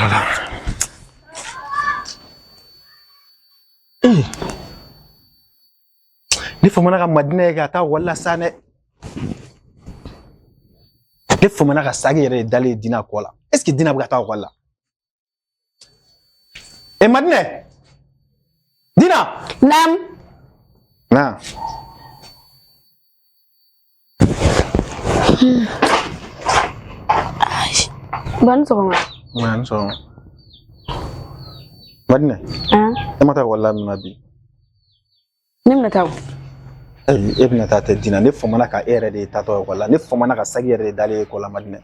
là. Ne famana ka madina ga ta walla sane. Ne famana ka sagi yere dale dina ko la. Est-ce que dina ga ta walla? E madina. Dina. Nam. Na. Ban so ma. Man so. Madina. E mata walla mi nabi. Nimna taw. Ibn tata dina ne famana ka ere de tato walla ne famana ka sagi yere dale ko la madina.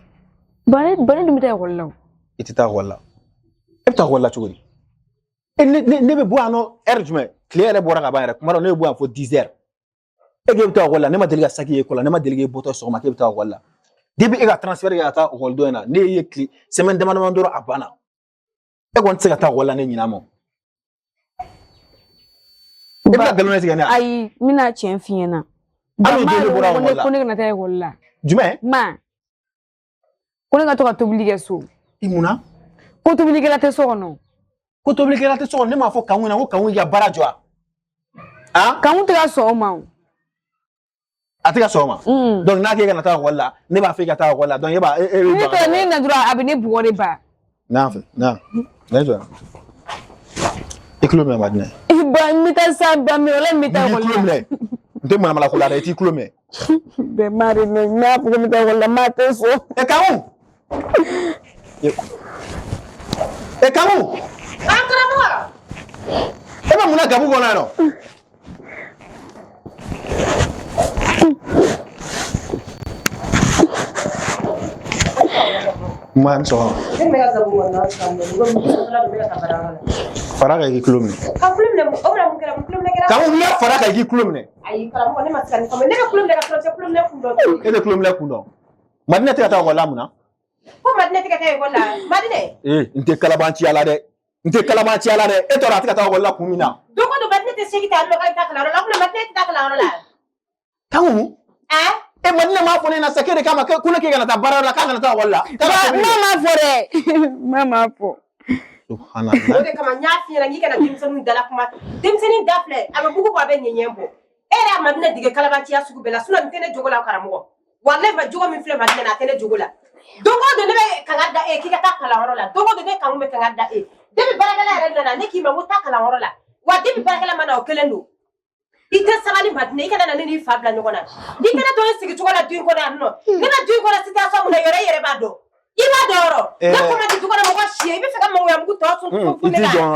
Bane dum tay walla. Itita walla. Ibta walla chuguri. Ne be boano erjume clear bora ka bayre kuma ne boan fo 10h. Ege ibta walla ne ma deliga sagi ko la ne ma deliga boto so ma ke ibta walla. Debi ega transfer ya ta holdo na ne ye cli semaine demande ndoro abana. E gon tsega ta walla ne nyina mo. Ibta galone tiga na. Ai mina chen fiena. Alo dele bora walla. Ko ne na tay walla. Jume? Ma. Ko ne ga to ka toblige so. Imuna? Ko toblige la te so no. Ko toblige la te so ne ma fo kanwina ko kanwi ya barajwa. Ah? Kanwu te ga so ma. Atika soma. Donc na ke ga na ta walla ne ba fe ga ta walla donc ye ba ni to ni na dura abine buore ba. Na fe na. Na jo. Iklo me madne. Ba mita sa ba mi wala mita wala. Iklo me. Nte mo na mala kula re ti iklo me. Be mari no na pu mita wala mate so. E kamu. E kamu. Akara mo. E ba muna gabu gona no. Man so. Faraga ki kulumne. Ka kulumne mo obra mo kera Kamu na faraga ki kulumne. Ay kala mo ne maskan ko ne ka kulumne ka kulumne kundo. E de kulumne kundo. Madina te ta wala muna. Ko madine tika tay wala. Madine. Nte kalabanci ala de. Nte kalabanci ala de. E to ratika ta wala kumina. Doko do madine te segi ta lo ka ta kala la ko madine ta kala la. Kamu? E madina ma fone na sakere kama kuna ke gana ta barara ka gana ta wala. Mama fore. Mama fo. Subhanallah. O de kama nyafi na ngika na dimsoni dala kuma. Dimsoni dafle ama bugu ba be nyenyembo. Era madina dige kalabanci ya sugu bela suna ntene jogo la karamo. Wallahi ba jogo mi fle madina na tene jogo la. Dongo de ne be kangada kika ta kala woro la. Dongo de ne kangu me kangada Debi baragala rena ne ki ma wuta kala woro la. Wa debi baragala mana o kelendo. Ite sabali madina ikana na ni fabla nyogona. Dikana to sigi tukola duin ko na no. Nina duin ko na sita so mu na yere bado. Iba doro. Na ko ma di tukola mo ko shie bi fika mo ya mu to so fu ne ga.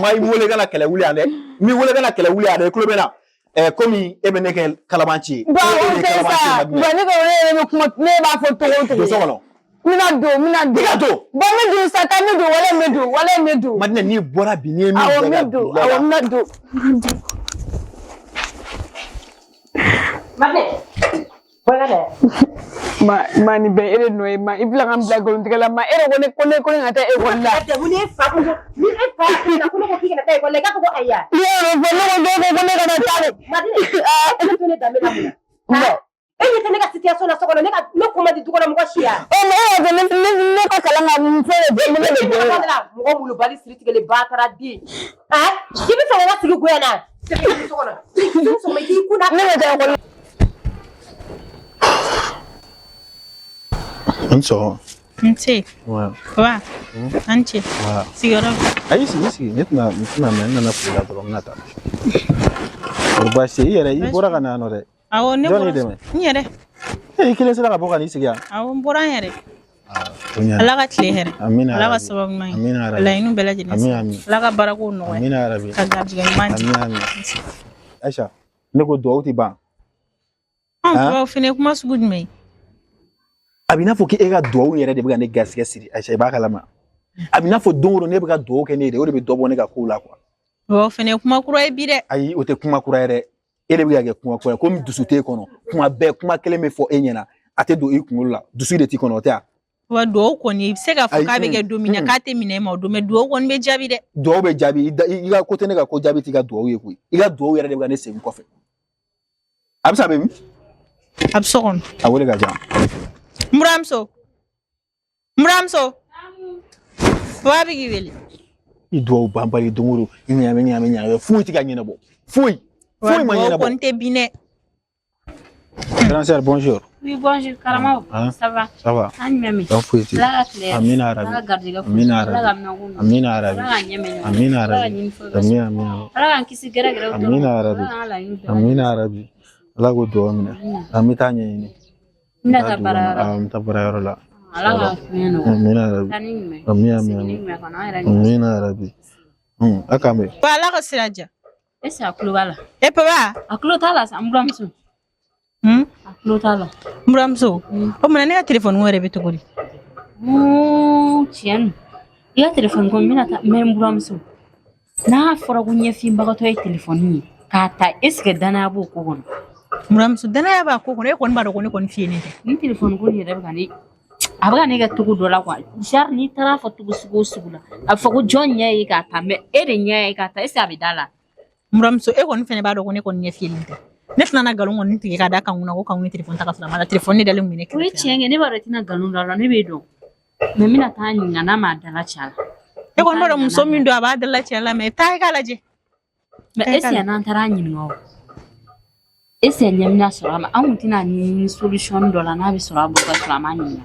Mai wole gala kala wuli ande. Mi wole gala kala wuli ande kulo bena. Komi ebe ne ke kalabanci. Ba o te sa. Ba ne ko ne kuma ne ba fo to. So wono. Mina do. Ba me do sata me do wala me do. Madina ni bora bi ni mi. Awo me do. Madine. Wala de. Ma ni be ere no ma ibla ngam bla golon tigala ma ere ko ne ngata e wala. Ate mu ne fa na ko ko kike na tay ko le ka ko aya. Ye bo no ko ne kana tale. Madine. E to ne da me na mu. No. E ne ka situation na sokolo ne ka no ko ma di tukola mo ko shia. O me ne ko kala ngam fere be me ne be. Mo mulu bali street gele batara di. Jibi fa na sigi goyana. Sokolo. So me ki kuna Ne da ko Anso. Nti. Wow. Wa. Anchi. Wow. Sigara. Ayi sigi netna na kula to ngata. Urba se yere I bora kana no de. Awo ne bora. Nyere. Kile sala ka boka ni sigi ya. Awo bora yere. Tunya. Ala ka tile here. Amina. Ala ka sabab mai. Amina. Ala inu bela jini. Amin. Ala ka barako no. Amina Arabi. Ka gajiga manji. Amin. Aisha, ne ko do uti ba. Wa fine kuma su good mai. Abina fo ki ega do yere de buga ne gaskiya siri Aisha ba kalama. Abina fo dongoro ne buga do ke ne de o de be do bo ne ga kula kwa. Wa fine kuma kuro e bi de. Ayi o te kuma kura yere. Ele buga ge kuma kura ko mi dusu te kono. Kuma be kuma kele me fo enyena. Ate do ikun la. Dusu de ti kono te a. Wa do ko ni se ga fo ka be ge domina ka te mine ma do me do ko be jabi de. Do be jabi iga ko te ne ga ko jabi ti ga do ye ku. Iga do yere de buga ne se ko fe. Absa be mi? Absogon. Awole ga jam. Muramso. Papa bigi wele. I doit bambali dunguru. Il n'y a rien. Fouille, tu gagnes d'abord. Fouille. Fouille, moi, d'abord. Compte binet. Grand sœur, bonjour. Oui, bonjour, Karamao. Ça va? Ça va. Ami. Donc, fouille. Amina Arabi. Amina Arabi. Amina Arabi. Amina Arabi. Amina Arabi. Amina Arabi. Lago do Amina. Amita nyini. Mina tabara. Tabara la. Alaga meno. Amina Arabi. Amina Amina Arabi. Akame. Wala ko siraja. Esa aklubala. E papa. Aklutala ambramsu. Aklutala. Mramso. O mena ne telefone ngore betuguri. Tiens. Ya telefone ko mina ta membramsu. Na fora gunya fimba ko toy telefone kata eske dana bu ko gon. Mramso dana ya ba ko ko e kon ba do ko ne kon fiene. Ni telefone ko ni rebe gani. Abaga ne ga tugu dola kwa. Jar ni tara fa tugu sugula. Afa ko jonya yi kata me ere nya yi kata esa bidala. Mramso e kon fene ba do ko ne kon ne fiene. Ne fana na galon woni tigi ka da kan una ko kan ni telefone ta ka fala mala telefone ne dalin mine kire chenge ne barati na galon dala ne be do me mina ta nyinga na ma dala chala e kon do mo so min do aba dala chala me ta ka laje me esi na tara nyinga esi nyamna sura ma amutina ni solution dola na be sura bo ka sura ma nyinga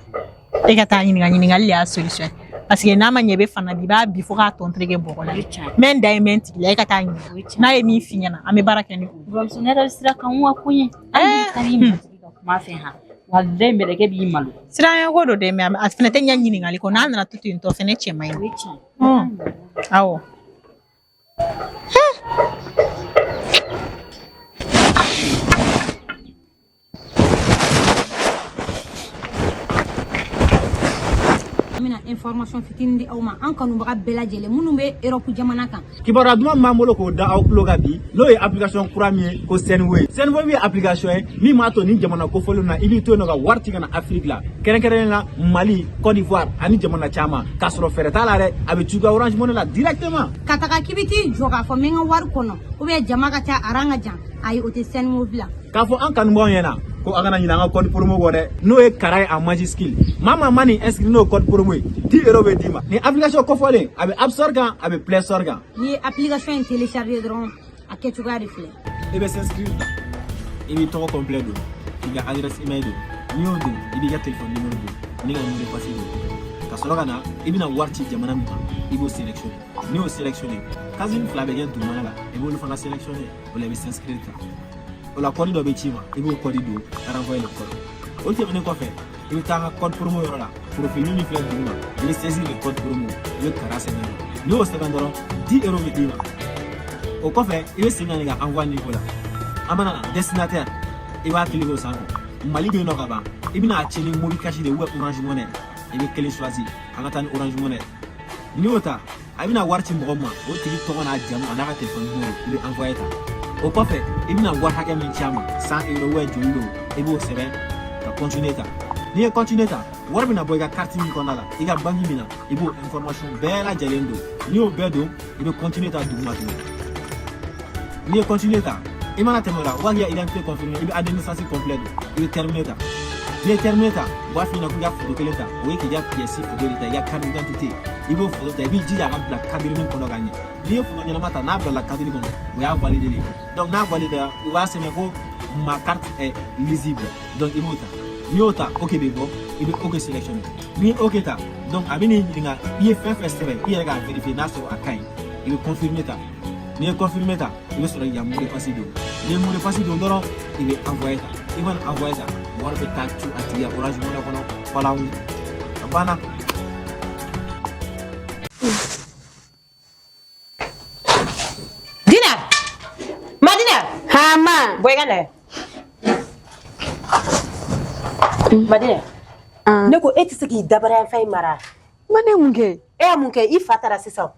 e ka ta nyinga ali a solution parce que na ma nyebe fana bi ba bi fo ka ton trege bo la men diamond la ka ta nyinga na e mi finya na ame baraka ni bom sunera sira kan wa kunye ani karim ma fe ha wallahi me dege bi malu sira ya godo de me afina tenya nyinga liko na na tutu into fene che mai awo Amina information fitindi awma an kanu baga belajele munu be Europe jamana kan Kibara duma mamolo ko da aw loga bi no e application premier ko Senway bi application mi ma to ni jamana ko folo na ili to no ga warti kana Afrique la keren la Mali Côte d'Ivoire ani jamana chama kasro fereta la re abi tuga Orange Money la directement kataka kibiti joga fo menga war kono o be jamaga ta aranga jan ay o te Senway la ka fo an kan bon yena ko agana nyina nga code promo go de no e karay a magic skill mama mani inscrit no code promo 10 € be dima ni application ko fole abi app store gan abi play store gan ni application télécharger dron a ketu ga refle e be s'inscrire e bi to complet do iga adresse email do ni o do ibi ga telephone numéro do ni ga numéro passé do ka solo kana ibi na warti jamana mi ibo sélectionner ni o sélectionner kazin flabe gen do mala e bo le fana sélectionner o le be s'inscrire la code do be chima e bo code do renvoyer le code o te ne ko fait il t'a code promo yoro la profil ni fleur duma il saisit le code promo le karase ni o se bandoro 10 € be dima o ko fait il se ngani ga envoyer ni kola amana destinataire e va cliquer au sanko mali be no ka ba e bina acheli mo bi caché de web Orange Money e be kele choisi angata ni Orange Money ni ota abina warti mo ma o tigi to na jam na ka téléphone mo il envoyer ta au parfait il vient voir hacker min chama 100 € ouais jolo et bo sebe ka continuer ta ni continuer ta war bina boy ga carte ni konala il ga bangi bina et bo information bela jalendo ni o bedo il be continuer ta duma tu ni continuer ta et mana temora wa ya identité confirmée il be administration complète il terminer ta ni terminer ta wa fina ku ga photo keleta o ki ja pièce photo ta ya carte d'identité il faut photo ta bi ji ya ga la carte min kono gagné ni photo ni mata na la carte ni kono o ya valider donc na valider il va se mettre ma carte est lisible donc il mota ni ota OK be go il be OK sélectionné ni OK ta donc abini nga il fait festival il ga vérifier na so akai il confirmer ta ni confirmer ta il va sur ya mot de passe do ni mot de passe do ndoro il va envoyer ta il va envoyer ça war be ta tu atia Orange Money kono wala bana Madina boy gane Madina ne ko eti sigi dabara fay mara mane munke munke I fatara sisa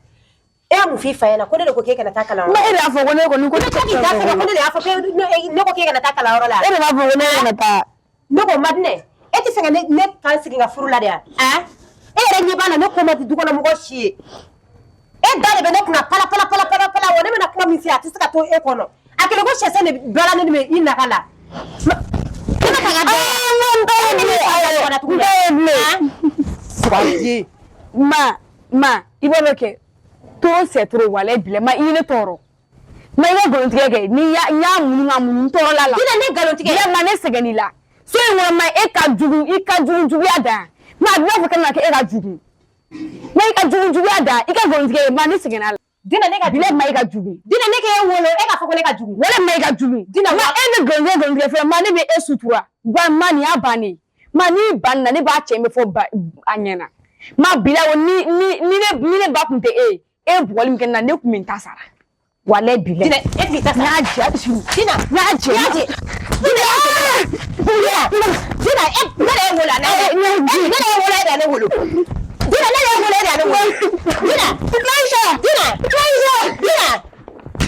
mu fi fayena ko de ko ke kana takala ma ere afo ko ne ko ni ko ta ki ta ko ne afo pe ne ko ke kana takala oro la ere ba fo ne kana ta ne ko madine eti sanga ne kan sigi nga furula de ere ni bana ne ko ma du ko na mo ko shi dale be ne kuna pala wona me na kuma mi fi ati sika to kono akele go shese ne bala ne me ina kala ma ma ibo ke to setro wala bile ma ine toro ma ina galontige ke ni ya munu toro la dina ne galontige ya ma ne segani la so won ma e ka jugu ada ma bi fa kana ke e ka jugu ma e ka jugu ada e ka galontige ma ne segani la dina ne ka bile ma e ka jugu dina ne ke wolo e ka fa ko ne ka jugu wala ma e ka jugu dina ma e ne galontige fe ma ne be e sutura ba ma ni abani ma ni ban na ne ba che me fo ba anyana ma bila ni ne ba kunte e bugoli mken na ne ku min tasara wala bila dina e bi tasara na ja su dina dina e mele wolo na mele wolo da ne wolo dina mele wolo da ne wolo dina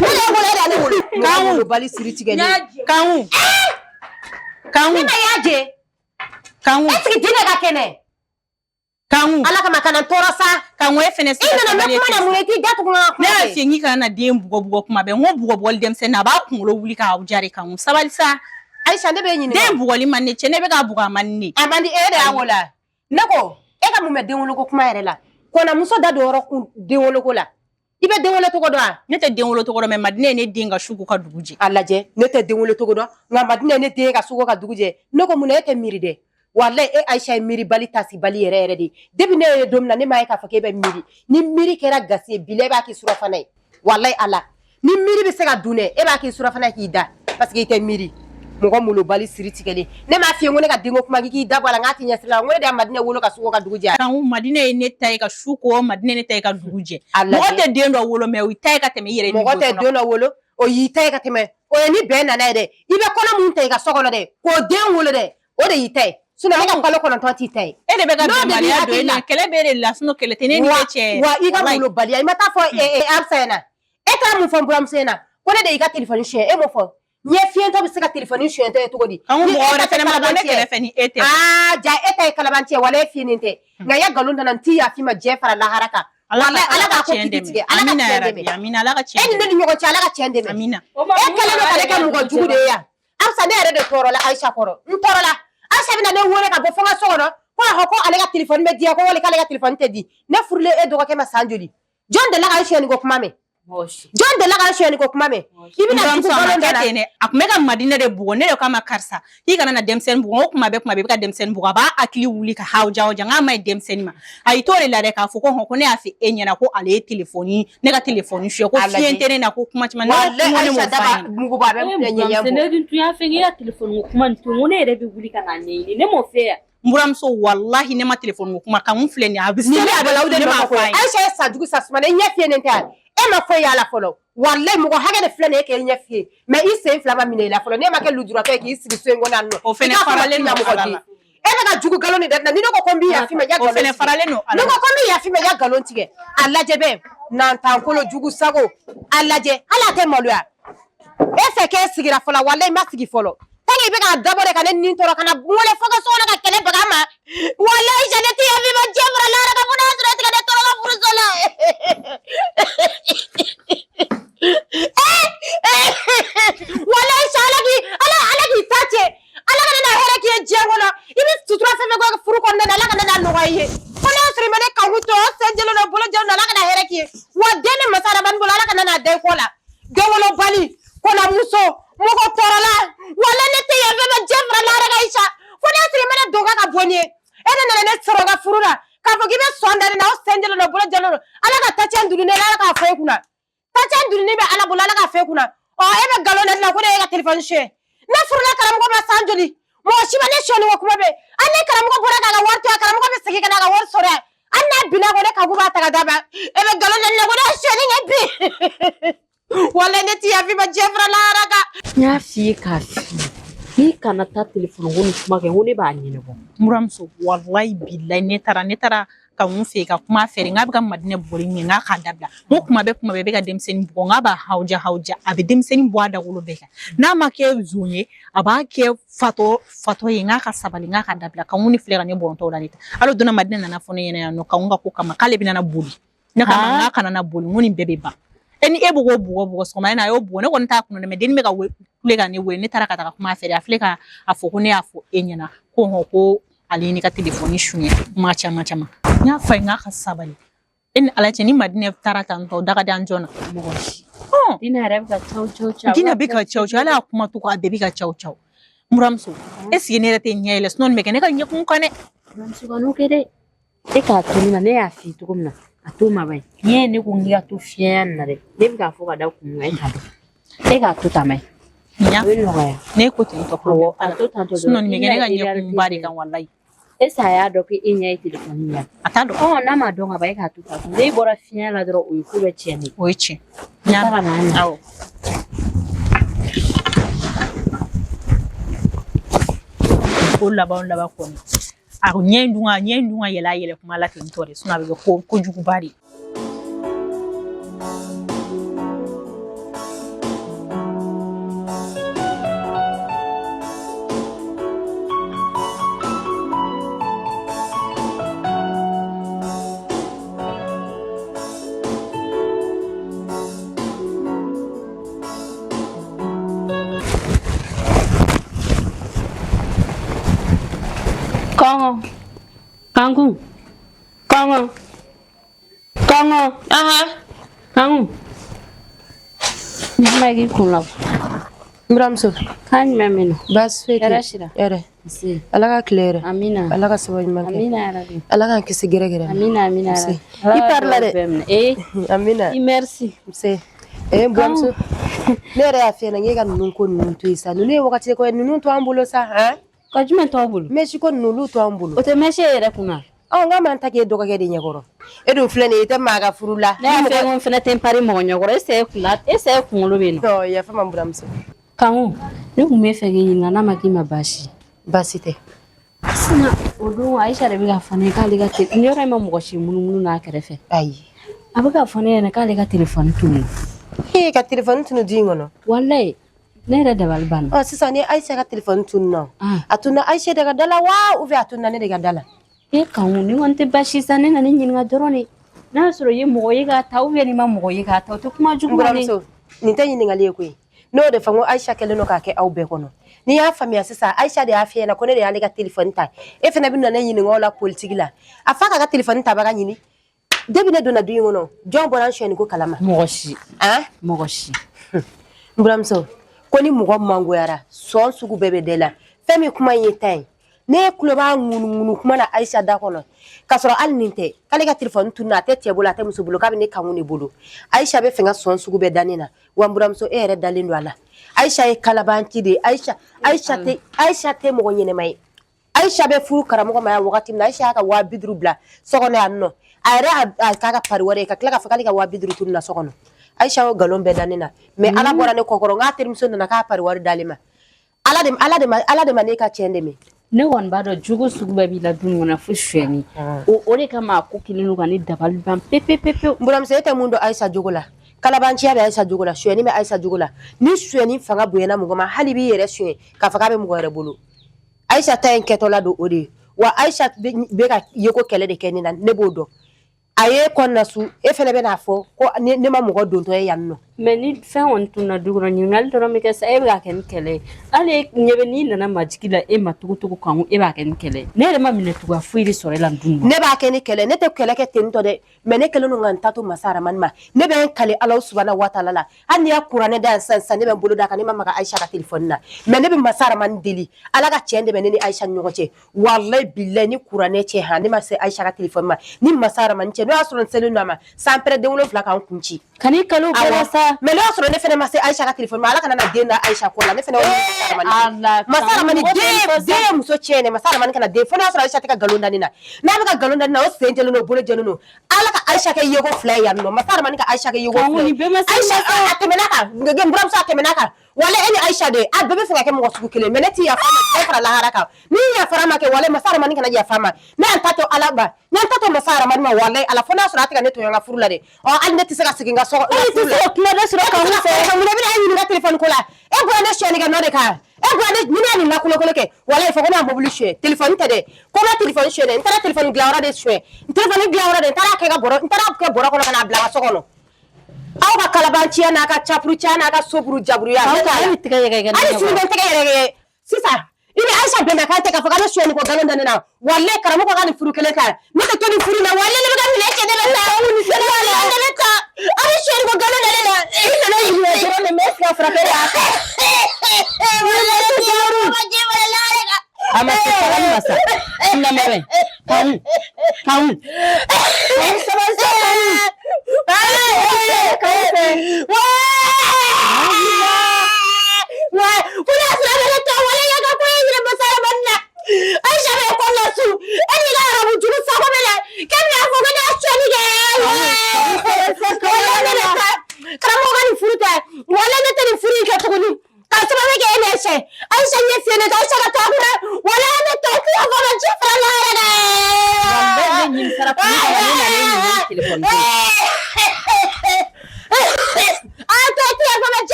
mele wolo da ne wolo Kangu bali siri tigeni kangu dina yaje kangu est-ce que dina ka kene kangu ala kama kana torasa kangu e fene e nana me kuma na muleti datu kuma ne a fiye kana na den bugo kuma be ngo bugo dem se na ba kunkolo wuli ka ujare kangu sabali sa Aisha ne be nyini den bugo li manne che ne be ka bugo manne amandi e de awola nako e ka mume den wolo ko kuma yere la ko na muso da do ro ku den wolo ko la ibe den wolo to ko do ne te den wolo to ko me madine ne den ga shugu ka duguje alaje ne te den wolo to ko do nga madine ne den ga sugo ka duguje nako mun e te miri de wallahi e Aisha miri bali tasi bali yere de debi ne domna ne mai ka fa ke be miri ni miri kera gase bile ba ki sura fanai wallahi ala ni miri be se ka dune e ba ki sura fanai ki da parce que ite miri mogo mulo bali siri tigeli ne ma fi ngone ka dingo kuma ki da bala ngati nya sira ngone de madine wolo ka sugo ka duguje kan madine ne tay ka shuko madine ne tay ka duguje Allah mo te den do wolo me wi tay ka teme yere ni mogo te dona wolo o yi tay ka teme o ni be na na de ibe kono mun tay ka sogono de ko den wolo de o de yi tay suna ka kalo kono to ti tay e de be ga maria do ina kele bere la suno kele tene ni beche wa iga mulo bali ay mata fo absena e ta mu fo bram sena ko de iga telephone she e mo fo nye fiento bi se ka telephone she te to godi kan mo ora tene ma ne kele feni ete ja eta kalabanti wala fieninte nga ya galunda nan ti ya fi ma jefara la haraka ala ka ko titige amina ya rabbi amina ala ka en ne nyogo cha ala ka chende me amina e kala no kala ka mu go jugude ya amsa ne re de toro la Aisha koro ntoro la Aisha bina ne wore ka go fonga sono ko ha ko ale ka telephone me dia ko wala kala ka telephone te di ne furle e do ko ke ma sanjoli John de la Aisha ni go kuma me John de la Aisha ni go kuma me ibina ko balon da ne akmega madina de bugo ne kama karsa hi kana na demsen bugo kuma be ka demsen bugo ba akili wuli ka hawja nga mai demsen ma ay tore la de ka fo ko ne afi enyana ko ale telefoni ne ka telefoni shi ko fientene na ko kuma chima na ne mo fa mugo ba be nyanya ne din tu ya fe ya telefoni kuma ntu ne re be wuli kana ne mo fe muramso wallahi ne ma telefoni kuma kan mun fle ni abisi ni abala ude ma fa Aisha sa dugu sa suma ne nya fienente e ma fo ya la folo wallahi mugo haga de fle ne ke nya fie mais il se flama mine la folo ne ma ke ludura to ki siri so ngona no o fene farale no e ga jugu galoni de ni no ko kombi ya fi me ya galoni o fene farale no ko kombi ya fi me ya galoni tige alaje be nan tankolo jugu sago alaje ala te molua e fe ke sigira fola wallahi ma sigi folo tani be ga dabore kana nin toro kana ngole foga so na ka kele bagama wallahi janati ya fi ma jebra la ra ka buna sura tige de toro ka furu sola wallahi shalagi ala ki tache ala kana na hera ki jengola ibi sutura fe go furu ko na ala kana na no waye kono sri mane ka huto senjelo no bolo jelo ala kana hera ki wadene masara ban bolo ala kana na de kola dewolo bali kola muso moko torola wala ne te yebe ba jefra la ra Aisha kono sri mane doga ka boni ene ne soroga furula ka fogi be sonda na senjelo no bolo jelo ala ka tache ndulu ne ala ka fe kuna tache ndulu ne be ala bolo ala ka fe kuna o ebe galone na ko ne ga telephone she na furula karam ko ma sanjoli mo shiba ne shoni wo kuma be anne karam ko bora ga warto karam ko be sigi kana ga war sore anna bina ko ne ka guba ta ga daba ebe galone na ko ne shoni ne bi wala ne ti afi ba jefra la raga nya fi ka fi ni kana ta telephone woni kuma ke woni ba nyine bo muramso wallahi billahi ne tara ka mun fe ka kuma fere nga ga madine bori ni nga ka dabla mo kuma be ga demsen bo nga ba hauja abi demsen bo ada wolo be na ma ke zonye aba ke fato yi nga ka sabali nga ka dabla ka mun fere ne bon to la nita alo dona madine na fone yena no ka nga ko kama kale bina na boli na ka nga kana na boli ngoni bebe ba eni e bugo so ma na yo bugo ne ko nta kuno me den me ka le ga ne we ne tara ka ta kuma fere afleka afo ko ne afo enyana ko alini ka telefoni shunya macha nya fa nga ka sabali En ala cɛ ni madinɛ taara tan tɔ daga dan jɔna mɔgɔ si oh dina yɛrɛ bɛ ka caw dina bɛ ka caw caw ala kuma to a bɛɛ bɛ ka caw caw muramuso est ce que ne yɛrɛ tɛ ɲɛ yɛlɛ sinon nin bɛ kɛ ne ka ɲɛkun kan dɛ muramuso ka n'o kɛ dɛ e k'a to ne ma ne y'a f'i ye cogo min na a to ma ba ye ɲɛ ne ko n k'i ka to fiɲɛya nin na dɛ ne bɛ k'a fɔ ka da kun e t'a dɔn e k'a to ta ma ye ɲa a bɛ nɔgɔya ne ko ten tɔ awɔ a to tan tɔ sinon nin bɛ kɛ ne ka ɲɛkun ba de kan walayi e sa y'a dɔn ko e ɲɛ ye telefɔni ye a t'a dɔn n'a ma dɔn ka ban e k'a to ta kun n'e bɔra fiɲɛ la dɔrɔn o ye ko bɛɛ tiɲɛ de o ye tiɲɛ ɲa ka na ɲa awɔ ko laban kɔni a ɲɛ dun ka yɛlɛ a yɛlɛ kuma la ten tɔ de sinon a bɛ kɛ kojuguba de Kangkung. Kangkung. Lagi kulap. Muramuso Kan memeno. bas fete Yarashira. ere Si. ala ka clear Amina. ala ka sabon man Amina Rabbi. ala ka kisi gere gere Amina Rabbi. I parla de. Amina Merci. se muramuso ne yɛrɛ y'a fiyɛ na nge ka ninnu ko ninnu to yen sa ninnu ye wagati ko ninnu to an bolo sa han Ka jumɛn t'aw bolo? mesi ko ninnu olu to an bolo O tɛ mɛsi yɛrɛ kunna. nka m'an ta k'e dɔgɔkɛ de ɲɛkɔrɔ e dun filɛ nin ye i tɛ maa ka furu la Ne y'a fɛ n ko n fɛnɛ tɛ n pari mɔgɔ ɲɛkɔrɔ. E sɛ kunkolo bɛ yen nɔ. yafa ma muramuso Kanku, ne kun bɛ fɛ k'i ɲininka n'a ma k'i ma baasi. baasi tɛ Sisan o don Ayisa de bɛ ka fɔ ne ye k'ale ka ni yɔrɔ in ma mɔgɔ si munumunu n'a kɛrɛfɛ. ayi A bɛ ka fɔ ne ɲɛna k'ale ka telefɔni tunun. ka telefɔni tunu di in kɔnɔ Walayi ne yɛrɛ dabali banna. sisan ni Ayisa ka telefɔni tunu na Ah. a tunna Ayisa de ka da la wa ou bien a tunna ne de ka da la E Kanku ni kɔni tɛ baasi sa ne nana ne ɲininka dɔrɔn de. N'a y'a sɔrɔ i ye mɔgɔ ye k'a ta ni ma mɔgɔ ye k'a ta o tɛ kuma jugu ma ne. Muramuso nin tɛ ɲininkali ye koyi n'o de fɔ n ko Ayisa kɛlen don k'a kɛ aw bɛɛ kɔnɔ n'i y'a faamuya sisan Ayisa de y'a f'i ɲɛna ko ne de y'ale ka telefɔni ta e fana bɛ na ne ɲininka o la politiki la a fa k'a ka telefɔni tabaga ɲini depuis ne donna du in kɔnɔ jɔn bɔra an sonyɛni ko kalama Mɔgɔ si. han Mɔgɔ si. Muramuso ko ni mɔgɔ mangoyara sɔn sugu bɛɛ bɛ da la fɛn min kuma in ye ta ye ne tulo b'a ŋunuŋunu kuma na Ayisa da kɔnɔ k'a sɔrɔ hali nin tɛ k'ale ka telefɔni tununa a tɛ cɛ bolo a tɛ muso bolo k'a bɛ ne kanku de bolo Ayisa bɛ fɛ ka sɔn sugu bɛɛ da ne na wa muramuso e yɛrɛ dalen don a la Ayisa ye kalabanci de ye Ayisa tɛ mɔgɔ ɲɛnɛma ye Ayisa bɛ furu karamɔgɔ ma yan wagati min na Ayisa y'a ka 50 bila so kɔnɔ yan nɔ a yɛrɛ a k'a ka pari wɛrɛ ye ka tila k'a fɔ k'ale ka 50 tununa so kɔnɔ Ayisa y'o nkalon bɛɛ da ne na mais Ala bɔra ne kɔkɔrɔ n k'a terimuso nana k'a pari wari d'ale ma Ala de ma ne ka tiɲɛ dɛmɛ Ne kɔni b'a dɔn jogo sugu bɛɛ b'i la du kɔnɔ fo suyɛni. O de kama a ko kelen don ka ne dabali ban pepepepewu. Muramuso e tɛ mun dɔn Ayisa jogo la kalabanciya bɛ Ayisa jogo la suyɛni bɛ Ayisa jogo la ni suyɛni fanga bonyana mɔgɔ ma hali b'i yɛrɛ suyɛn k'a fɔ k'a bɛ mɔgɔ wɛrɛ bolo Ayisa ta in kɛtɔla don o de ye wa Ayisa bɛ ka yeko kɛlɛ de kɛ ne na ne b'o dɔn a ye kɔnɔna su e fɛnɛ bɛ n'a fɔ ko ne ma mɔgɔ dontɔ ye yan nɔ Mais ni fɛn kɔni tunna du kɔnɔ ɲininkali dɔrɔn bɛ kɛ sa e bɛ k'a kɛ ni kɛlɛ ye hali ɲɛ bɛ n'i nana majigi la e ma tugu Kanku e b'a kɛ ni kɛlɛ ye ne yɛrɛ ma minɛ tugun foyi de sɔrɔ e la du kɔnɔ. ne b'a kɛ ni kɛlɛ ne tɛ kɛlɛ kɛ ten tɔ dɛ mais ne kɛlen don ka n ta to masa Aramani ma ne bɛ n kale Ala subahana wa taala la hali n'i y'a kuranɛ da yan sisan ne bɛ n bolo d'a kan ne ma maga Ayisa ka telefɔni na mais ne bɛ masa Aramani deli Ala ka tiɲɛ dɛmɛ ne ni Ayisa ni ɲɔgɔn cɛ walayi bilayi ni kuranɛ cɛ han ne ma se Ayisa ka telefɔni ma ni masa Aramani cɛ n'o y'a sɔrɔ n selen don a ma san pɛrɛ den 7 k'an kun ci Kan'i kalo bɛɛ sa. mais n'o y'a sɔrɔ ne fɛnɛ ma se Ayisa ka telefɔni ma Ala kana na den da Ayisa ko la ne fɛnɛ masa Aramani den ye muso tiɲɛ dɛ masa Aramani kana den fo n'a sɔrɔ Ayisa tɛ ka nkalon da ne na n'a bɛ ka nkalon da ne na o sen jɛlen don o bolo jɛlen don Ala ka Ayisa kɛ yeko 2 ye yan nɔ masa Aramani ka Ayisa kɛ yeko 2 ye Ayisa a tɛmɛna kan n buramuso a tɛmɛna kan wala e ni Ayisa de a bɛɛ bɛ fɛ ka kɛ mɔgɔ sugu kelen mais ne t'i yafa ma e fara lahara kan ni yafara ma kɛ wala masa Aramani kana yafa ma ne y'an ta to Ala ba ne y'an ta to masa Aramani ma wala Ala fo n'a sɔrɔ a tɛ ka ne to yan ka furu la dɛ hali ne tɛ se ka segin ka sɔgɔ furu la kuma dɔ sɔrɔ kan fɛ mun bɛ e ɲininka telefɔni ko la e bɔra ne suyɛni kɛ nɔ de kan e bɔra ne ni ne ye nin lakolokolo kɛ wala fɔ ko ne y'a mobili suyɛ telefɔni tɛ dɛ ko n ka telefɔni suyɛ dɛ n taara telefɔni dilanyɔrɔ de suyɛ telefɔni dilanyɔrɔ de n taara kɛ bɔrɔ kɔnɔ ka n'a bila ka so kɔnɔ aw ka kalabanciya n'a ka capuruciya n'a ka soburu jaburuya hali sini bɛ n tɛgɛ yɛrɛkɛ sisan i ni Aisha bɛnna k'a tɛ k'a fɔ k'ale suyɛni ko nkalon da ne na walahi karamɔgɔ ka nin furu kelen kan ne tɛ to nin furu in na walahi ne bɛ ka minɛ cɛ de la ale suyɛni ko nkalon da ne na i nana yiri dɔrɔn de mɛ sika furakɛ de y'a kɛ a ma se sabali ma sa lamɛn kan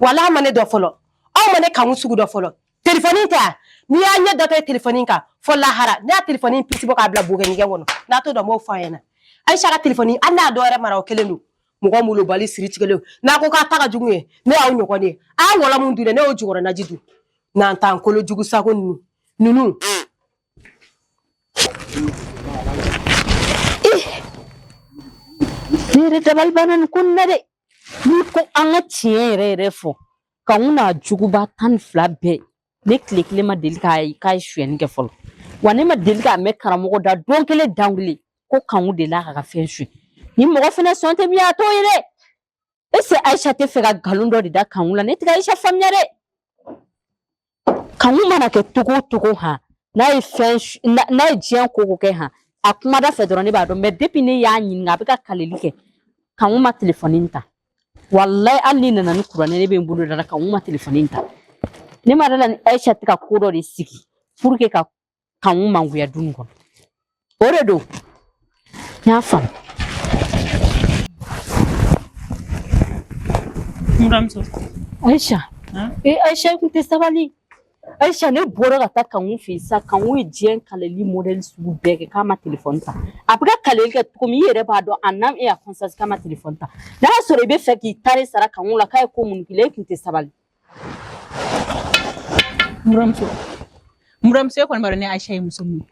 wala ma ne dɔ fɔlɔ aw ma ne kanu sugu dɔ fɔlɔ telefɔni ta n'i y'a ɲɛ datɔ ye telefɔni kan fɔ lahara ne y'a telefɔni pisi bɔ k'a bila bugɛnigɛ kɔnɔ n'a to dɔn m'o fɔ a ɲɛna Aisha ka telefɔni hali n'a dɔ wɛrɛ mara o kelen don mɔgɔ molobali siri tigɛlen n'a ko k'a ta ka jugu ye ne y'aw ɲɔgɔn de ye a y'a wala mun dun dɛ ne y'o jukɔrɔ naji dun n'an t'an kolo jugu sago ninnu ne yɛrɛ dabali banna nin ko nin na dɛ n'i ko an ka tiɲɛ yɛrɛ fɔ k'anw n'a juguba 12 bɛɛ ne tile kelen ma deli k'a ye suyɛni kɛ fɔlɔ wa ne ma deli k'a mɛn karamɔgɔ da don kelen dangile ko k'anw delila k'a ka fɛn suɲɛ ni mɔgɔ fɛnɛ sɔn tɛ min a t'o ye dɛ est-ce que Aisha tɛ fɛ ka nkalon dɔ de da k'anw la ne tɛ ka Aisha faamuya dɛ k'anw mana kɛ togo o togo han n'a ye diɲɛ ko kɛ han a kumada fɛ dɔrɔn ne b'a dɔn mais depuis ne y'a ɲininka a bɛ ka kaleli kɛ k'anw ma telefɔni ta wallahi hali ni nana ni kuranɛ ne bɛ n bolo da la k'anw ma telefɔni ta ne ma dala ni Aisha tɛ ka ko dɔ de sigi pour que ka k'anw mangoya dun kɔnɔ o de don n y'a faamu. Aisha Aisha kun tɛ sabali Aisha ne bɔra ka taa k'anw fɛ yen sa k'anw ye diɲɛ kaleli modèle sugu bɛɛ kɛ k'a ma telefɔni ta a bɛ ka kaleli kɛ cogo min i yɛrɛ b'a dɔn en âme et en conscience k'a ma telefɔni ta n'a y'a sɔrɔ i bɛ fɛ k'i tari sara k'anw la k'a ye ko minnu k'i la e kun tɛ sabali. Muramuso e kɔni b'a dɔn ne Aisha ye muso min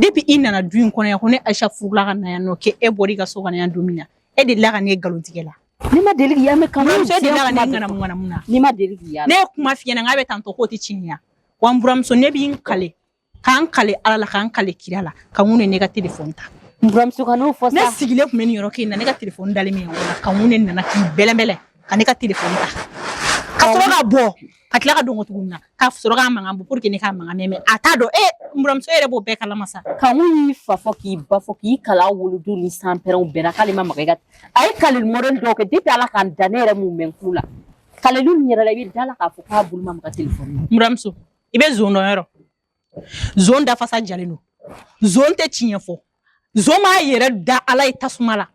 depuis i nana du in kɔnɔ yan ko ne Aisha furula ka na yan nɔ k'e bɔra i ka so kɔnɔ yan don min na e delila ka ne nkalon tigɛ la. Ne ma deli k'i y'a mɛn k'anw muso delila ka ne ŋanamu na ne ma deli k'i y'a ne ye kuma f'i ɲɛna n k'a bɛ tantɔ k'o tɛ tiɲɛ ye wa n buramuso ne b'i kale k'an kale ala la k'an kale kira la k'anw ne ka telefɔni ta. N buramuso ka n'o fɔ sa. Ne sigilen tun bɛ nin yɔrɔ kelen na ne ka telefɔni dalen min kɔnɔ k'anw ne nana k'i bɛlɛnbɛlɛn ka ne ka telefɔni ta ka sɔrɔ ka bɔ ka tila ka don ko tuguni na k'a sɔrɔ k'a mankan bɔ pour que ne k'a mankan mɛn a t'a dɔn n buramuso yɛrɛ b'o bɛɛ kalama sa. K'anw y'i fa fɔ k'i ba fɔ k'i kala wolodu ni sanpɛrɛnw bɛnna k'ale ma maga i ka a ye kaleli modèle dɔw kɛ depuis ala k'an da ne yɛrɛ mun mɛn kulu la kaleli nin yɛrɛ la i bɛ da la k'a fɔ k'a bolo ma maga telefɔni na. N buramuso i bɛ zon dɔn yɔrɔ zon dafasa jalen don zon tɛ tiɲɛ fɔ zon m'a yɛrɛ da ala ye tasuma la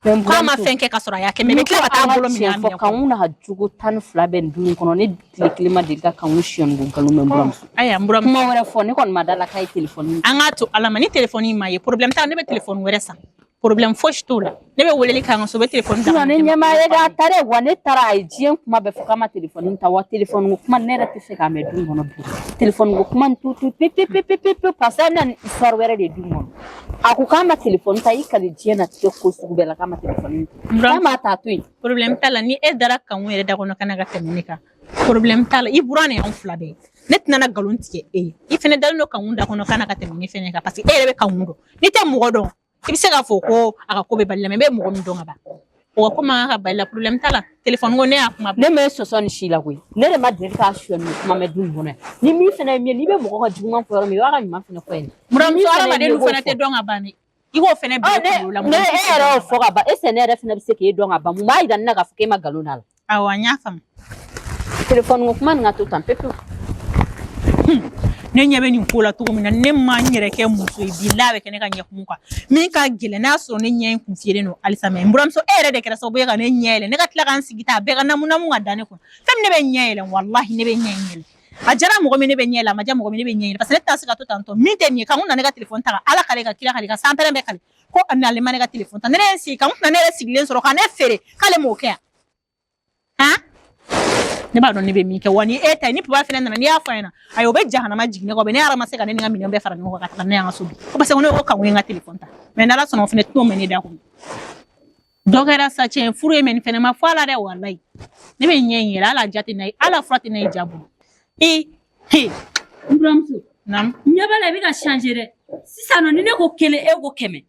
k'a ma fɛn kɛ ka sɔrɔ a y'a kɛ mais bɛ tila ka taa bolo minɛ a minɛ k'anw n'a jogo 12 bɛ nin dun kɔnɔ ne tile kelen ma deli ka k'anw siyɛn ko nkalon mɛn n buramuso. Ayiwa n buramuso kuma wɛrɛ fɔ ne kɔni ma da la k'a ye telefɔni an k'a to ala ma ni telefɔni ma ye problème t'a la ne bɛ telefɔni wɛrɛ san problème fosi t'o la ne bɛ weleli k'an ka so bɛ telefɔni ta ne ɲɛmaa ye k'a ta dɛ wa ne taara a ye diɲɛ kuma bɛɛ fɔ k'a ma telefɔni ta wa telefɔni ko kuma ne yɛrɛ tɛ se k'a mɛn du kɔnɔ bi telefɔni ko kuma nin tuuti pepepepepe parce que a bɛna ni histoire wɛrɛ de du kɔnɔ a ko k'a ma telefɔni ta i kali diɲɛ na tigɛ ko sugu bɛɛ la k'a ma telefɔni ta k'a ma ta to yen. problème t'a la ni e dara k'anw yɛrɛ da kɔnɔ kana ka tɛmɛ ne kan problème t'a la i buran ni anw fila bɛɛ ne tɛna na nkalon tigɛ e ye i fɛnɛ dalen don k'anw da kɔnɔ kana ka tɛmɛ ne fɛnɛ kan parce que e yɛrɛ bɛ k'anw dɔn n'i tɛ mɔgɔ dɔn i bɛ se k'a fɔ ko a ka ko bɛ bali la mais i bɛ mɔgɔ min dɔn ka ban o ka ko man ka bali la problème t'a la telefɔni ko ne y'a kuma ne m'e sɔsɔ ni si la koyi ne de ma deli k'a suyɛn ni kuma mɛn du in kɔnɔ yan ni min fɛnɛ ye min ye n'i bɛ mɔgɔ ka juguman fɔ yɔrɔ min i b'a ka ɲuman fɛnɛ fɔ yen. buramuso adamaden dun fɛnɛ tɛ dɔn ka ban dɛ i k'o fɛnɛ bila kunkolo la. ne e yɛrɛ y'o fɔ ka ban est ce que ne yɛrɛ fɛnɛ bɛ se k'e dɔn ka ban mun b'a yira ne na k'a fɔ k'e ma nkalon d'a la. awɔ n y'a faamu. telefɔni ko kuma nin ka to tan pepewu. ne ɲɛ bɛ nin ko la cogo min na ne ma n yɛrɛ kɛ muso ye bilahi a bɛ kɛ ne ka ɲɛkumu kan min ka gɛlɛn n'a sɔrɔ ne ɲɛ in kun fiyelen don halisa mais n buramuso e yɛrɛ de kɛra sababu ye ka ne ɲɛ yɛlɛ ne ka tila ka n sigi ta a bɛɛ ka namu ka da ne kun fɛn min ne bɛ ɲɛ yɛlɛ walahi ne bɛ ɲɛ in yɛlɛ a jara mɔgɔ min ne bɛ ɲɛ la a ma ja mɔgɔ min ne bɛ ɲɛ parce que ne t'a se ka to tantɔ min tɛ nin ye kan na ne ka téléphone ta ala k'ale ka kira k'ale ka sanpɛrɛn bɛɛ k'ale ko n'ale ma ne ka téléphone ta ne yɛrɛ sigi kan na ne yɛrɛ sigilen sɔrɔ ka ne feere k'ale m'o kɛ yan han ne b'a dɔn ne bɛ min kɛ wa ni e ta ni papa fɛnɛ nana n'i y'a fɔ a ɲɛna ayi o bɛ jahanama jigin ne kɔ ne yɛrɛ ma se ka ne ni n ka minɛnw bɛɛ fara ɲɔgɔn kan ka taga ne y'an ka so bi ko parce que ne ko kan n ka téléphone ta mais n'ala sɔnna o fɛnɛ t'o mɛn ne da kɔnɔ dɔ kɛra sa cɛ furu ye mɛ nin fɛnɛ ma fɔ a la dɛ walayi ne bɛ ɲɛ in yɛrɛ ala ja tɛ n'a ye ala fura tɛ n'a ye ja bolo n buramuso ɲɛ b'a la i bɛ ka changer dɛ sisan nɔ ni ne ko 1 e ko 100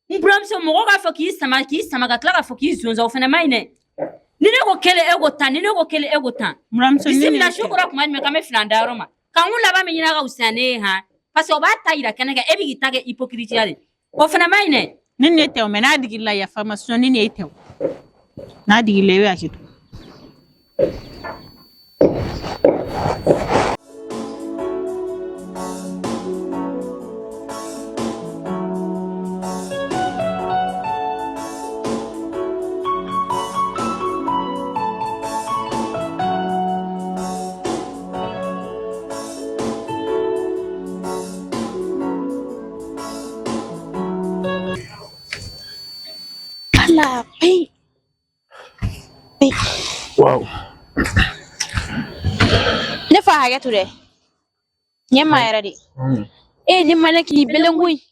n buramuso mɔgɔ k'a fɔ k'i sama ka tila k'a fɔ k'i zonzan o fɛnɛ ma ɲi dɛ ni ne ko 1 e ko 10 ni ne ko 1 e ko 10 bisimila su kɔrɔ kuma jumɛn k'an bɛ filan dayɔrɔ ma k'an kun laban min ɲini ka wusa ne ye han parce que o b'a ta yira kɛnɛ kan e bɛ k'i ta kɛ hypocrite de o fɛnɛ ma ɲi dɛ ni ne tɛ o mɛ n'a digirila yafa ma sɔn ni ne tɛ o n'a digirila i bɛ hakili to Wow. Ne fa hakɛtu dɛ ɲɛ ma yɛrɛ de ni ma ne k'i belenkoyi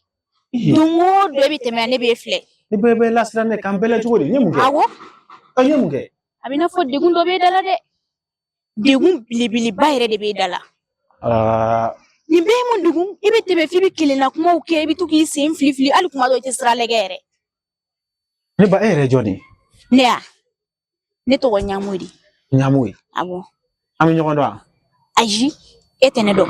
don o don e bɛ tɛmɛ ne b'e filɛ Ni bɛ lasira ne kan bɛlɛ cogo di n ye mun kɛ awɔ n ye mun kɛ a bɛ n'a fɔ degun dɔ b'e da la dɛ degun belebeleba yɛrɛ de b'e da la nin bɛɛ ye mun degun i bɛ tɛmɛ f'i bɛ kelenna kumaw kɛ i bɛ to k'i sen fili hali kuma dɔ i tɛ sira lajɛ yɛrɛ ne ba e yɛrɛ jɔn ne ya ne tɔgɔ ɲamu de ɲamu ye awɔ an bɛ ɲɔgɔn dɔn wa ayi e tɛ ne dɔn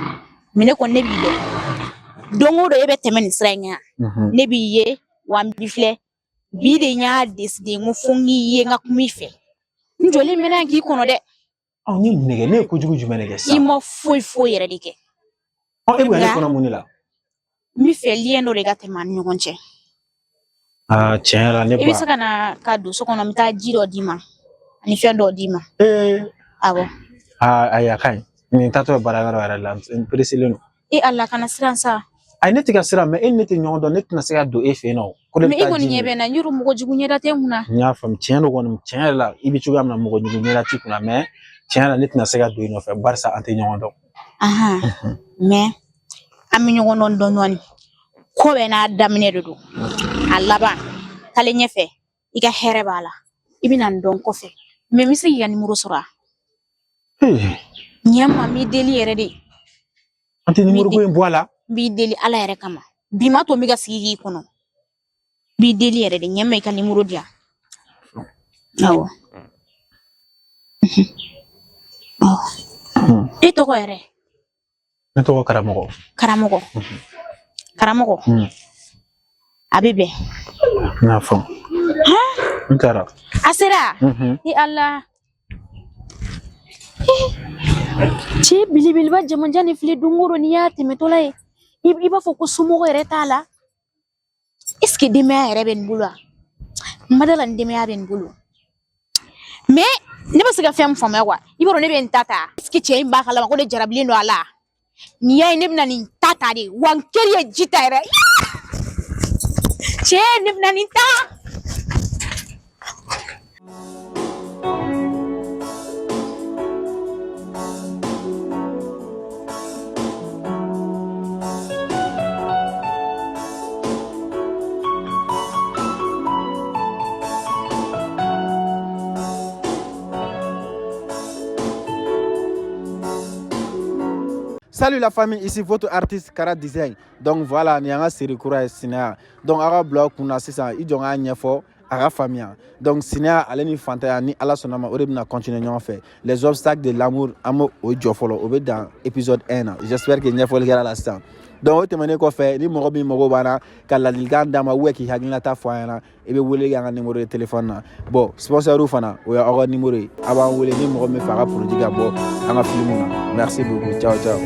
mais ne kɔni ne b'i dɔn don o don e bɛ tɛmɛ nin sira in kan ne b'i ye wa n b'i filɛ bi de n y'a décidé n ko fo n k'i ye n ka kuma i fɛ n jɔlen mɛna k'i kɔnɔ dɛ n ye mun de kɛ ne ye kojugu jumɛn de kɛ sisan i ma foyi yɛrɛ de kɛ e bɛ ne kɔnɔ mun de la n b'i fɛ lien dɔ de ka tɛmɛ an ni ɲɔgɔn cɛ tiɲɛ yɛrɛ la ne ba i bɛ se ka na ka don so kɔnɔ n bɛ taa ji dɔ d'i ma ani fɛn dɔ d'i ma awɔ ayi a ka ɲi nin taatɔ ye baarakɛyɔrɔ yɛrɛ la n peresilen don ala kana siran sa ayi ne tɛ ka siran mɛ e ni ne tɛ ɲɔgɔn dɔn ne tɛna se ka don e fɛ yen nɔ ko ne bɛ mais i taa kɔni ji ɲɛ bɛ n na n yɛrɛ mɔgɔ jugu ɲɛda tɛ n kunna n y'a faamu tiɲɛ do kɔni tiɲɛ yɛrɛ la i bɛ cogoya min na mɔgɔ jugu ɲɛda t'i kunna mɛ tiɲɛ yɛrɛ la ne tɛna se ka don i nɔfɛ barisa an tɛ ɲɔgɔn dɔn mais an bɛ ɲɔgɔn dɔn dɔɔnin ko bɛɛ n'a daminɛ de don a laban kale ɲɛfɛ i ka hɛrɛ b'a la i bɛna n dɔn kɔfɛ mais n bɛ se k'i ka numéro sɔrɔ ɲɛ ma n b'i deli yɛrɛ de an tɛ numéro ko in bɔ a la n b'i deli ala yɛrɛ kama bi ma to n bɛ ka sigi k'i kɔnɔ n b'i deli yɛrɛ de ɲɛ ma i ka numéro di yan awɔ e tɔgɔ yɛrɛ ne tɔgɔ karamɔgɔ karamɔgɔ a bɛ bɛn n'a faamu n taara a sera i ala cɛ belebeleba jamanja ni filɛ don o don n'i y'a tɛmɛtɔla ye i b'a fɔ ko somɔgɔ yɛrɛ t'a la est ce que denbaya yɛrɛ bɛ nin bolo wa n ma da la ni denbaya bɛ nin bolo mais ne bɛ se ka fɛn min faamuya wa i b'a dɔn ne bɛ n ta ta est ce que cɛ in b'a kalama ko ne jarabilen don a la nin y'a ye ne bɛna nin ta ta de wa n keri ye ji ta yɛrɛ cɛ ne bɛna nin ta. Salut la famille, ici votre artiste Kara Design. Donc voilà, ni anga série kura ye Sinea. Donc aga blog kuna sisan I jonga ɲɛfɔ aga faamuya. Donc Sinea ale ni fantaya ni Ala sɔnna ma o de bɛna continuer ɲɔgɔn fɛ. Les obstacles de l'amour an b'o jɔ fɔlɔ o bɛ dan épisode 1 na. J'espère que ɲɛfɔli kɛra la sisan. Donc o tɛmɛnen kɔfɛ ni mɔgɔ min mago b'an na ka ladilikan d'a ma ou k'i hakilinata fɔ an ɲɛna I bɛ wele kɛ an ka numéro de téléphone na. Bon sponsor fana o y'aw ka numéro ye. A b'an wele ni mɔgɔ min fɛ a ka produit ka bɔ an ka film na. Merci beaucoup. Ciao ciao.